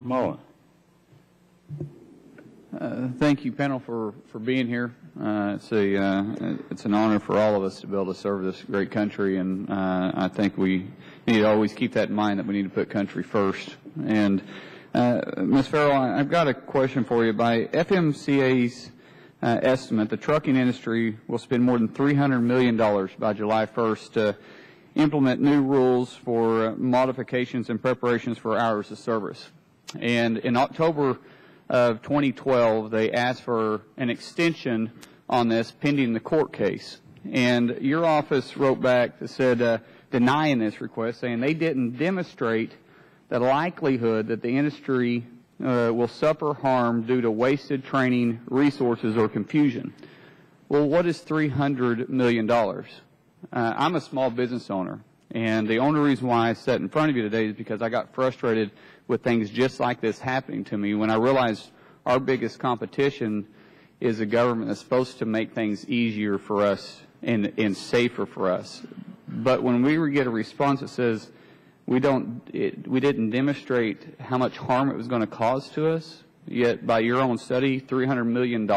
Mullin. Thank you, panel, for being here. It's an honor for all of us to be able to serve this great country, and I think we need to always keep that in mind, that we need to put country first. And Ms. Farrell, I've got a question for you. By FMCA's estimate, the trucking industry will spend more than $300 million by July 1st to implement new rules for modifications and preparations for hours of service. And in October of 2012, they asked for an extension on this pending the court case. And your office wrote back that said, denying this request, saying they didn't demonstrate the likelihood that the industry will suffer harm due to wasted training, resources, or confusion. Well, what is $300 million? I'm a small business owner, and the only reason why I sat in front of you today is because I got frustrated with things just like this happening to me when I realized our biggest competition is a government that's supposed to make things easier for us and safer for us. But when we get a response that says we didn't demonstrate how much harm it was going to cause to us, yet by your own study, $300 million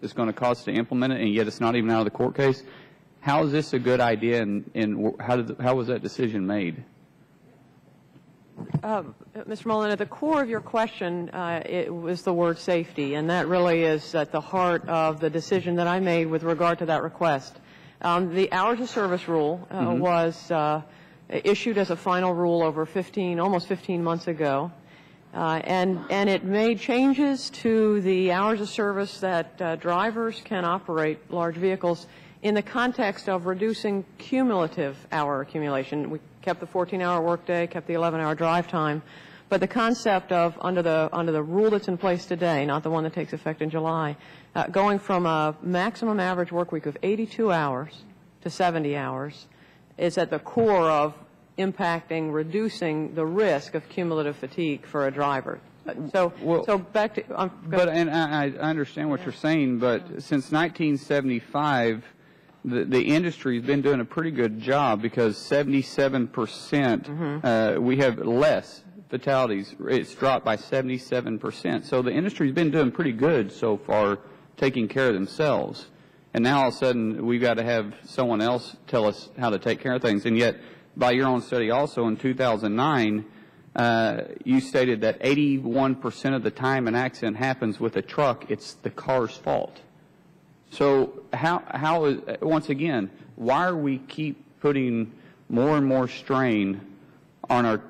is going to cost to implement it, and yet it's not even out of the court case. How is this a good idea, and how was that decision made? Mr. Mullin, at the core of your question, it was the word safety, and that really is at the heart of the decision that I made with regard to that request. The hours of service rule was issued as a final rule over almost 15 months ago, and it made changes to the hours of service that drivers can operate large vehicles in the context of reducing cumulative hour accumulation. We kept the 14-hour workday, kept the 11-hour drive time, but the concept of under the rule that's in place today, not the one that takes effect in July, going from a maximum average work week of 82 hours to 70 hours is at the core of impacting, reducing the risk of cumulative fatigue for a driver. So back to. And I understand what you're saying, but since 1975. The industry has been doing a pretty good job, because 77% we have less fatalities. It's dropped by 77%. So the industry has been doing pretty good so far, taking care of themselves. And now all of a sudden we've got to have someone else tell us how to take care of things. And yet, by your own study also in 2009, you stated that 81% of the time an accident happens with a truck, it's the car's fault. So how is, once again, why are we keep putting more and more strain on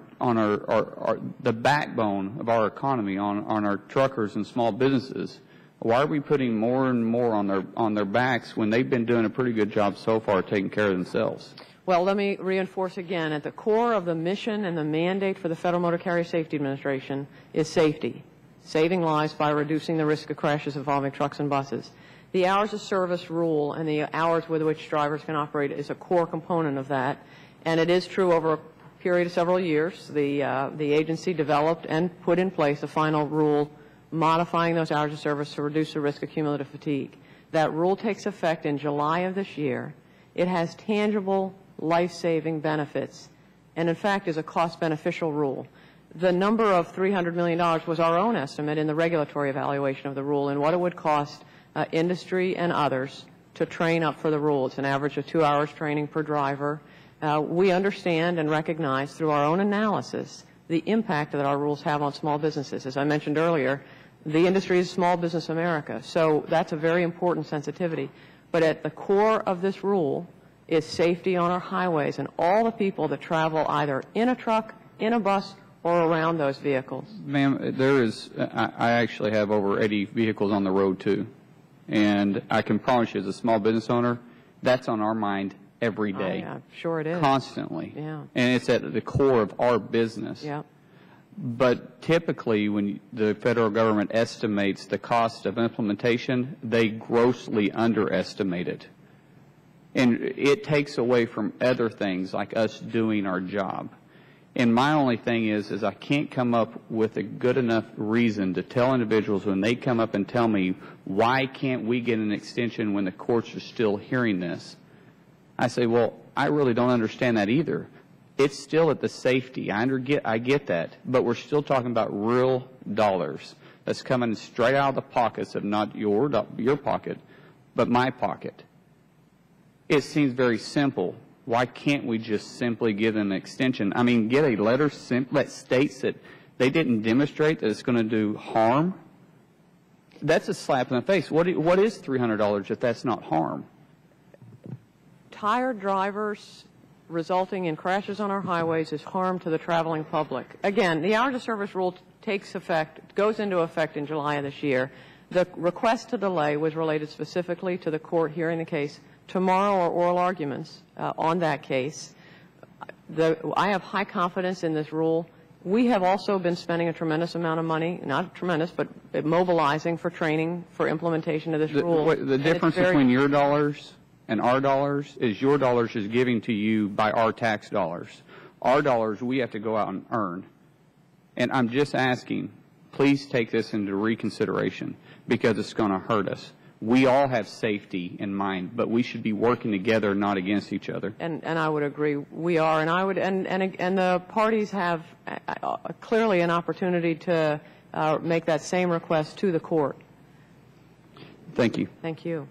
the backbone of our economy, on our truckers and small businesses? Why are we putting more and more on their backs when they've been doing a pretty good job so far taking care of themselves? Well, let me reinforce again, at the core of the mission and the mandate for the Federal Motor Carrier Safety Administration is safety, saving lives by reducing the risk of crashes involving trucks and buses. The hours of service rule and the hours with which drivers can operate is a core component of that. And it is true, over a period of several years, the agency developed and put in place a final rule modifying those hours of service to reduce the risk of cumulative fatigue. That rule takes effect in July of this year. It has tangible, life-saving benefits, and in fact is a cost-beneficial rule. The number of $300 million was our own estimate in the regulatory evaluation of the rule and what it would cost industry and others to train up for the rule. It's an average of 2 hours training per driver. We understand and recognize through our own analysis the impact that our rules have on small businesses. As I mentioned earlier, the industry is small business America, so that's a very important sensitivity. But at the core of this rule is safety on our highways and all the people that travel either in a truck, in a bus, or around those vehicles. Ma'am, I actually have over 80 vehicles on the road too. And I can promise you, as a small business owner, that's on our mind every day. Oh, yeah, sure it is. Constantly. Yeah. And it's at the core of our business. Yeah. But typically, when the federal government estimates the cost of implementation, they grossly underestimate it. And it takes away from other things like us doing our job. And my only thing is I can't come up with a good enough reason to tell individuals when they come up and tell me, why can't we get an extension when the courts are still hearing this? I say, well, I really don't understand that either. it's still at the safety. I get that, but we're still talking about real dollars that's coming straight out of the pockets of not your pocket, but my pocket. It seems very simple. Why can't we just simply give them an extension? I mean, get a letter that states that they didn't demonstrate that it's going to do harm. That's a slap in the face. What is $300 if that's not harm? Tired drivers resulting in crashes on our highways is harm to the traveling public. Again, the hours of service rule goes into effect in July of this year. The request to delay was related specifically to the court hearing the case. Tomorrow are oral arguments on that case. I have high confidence in this rule. We have also been spending a tremendous amount of money, not tremendous, but mobilizing for training for implementation of this rule. The difference between your dollars and our dollars is your dollars is giving to you by our tax dollars. Our dollars we have to go out and earn. And I'm just asking, please take this into reconsideration because it's going to hurt us. We all have safety in mind, but we should be working together, not against each other. And I would agree. We are, and I would, and the parties have clearly an opportunity to make that same request to the court. Thank you. Thank you.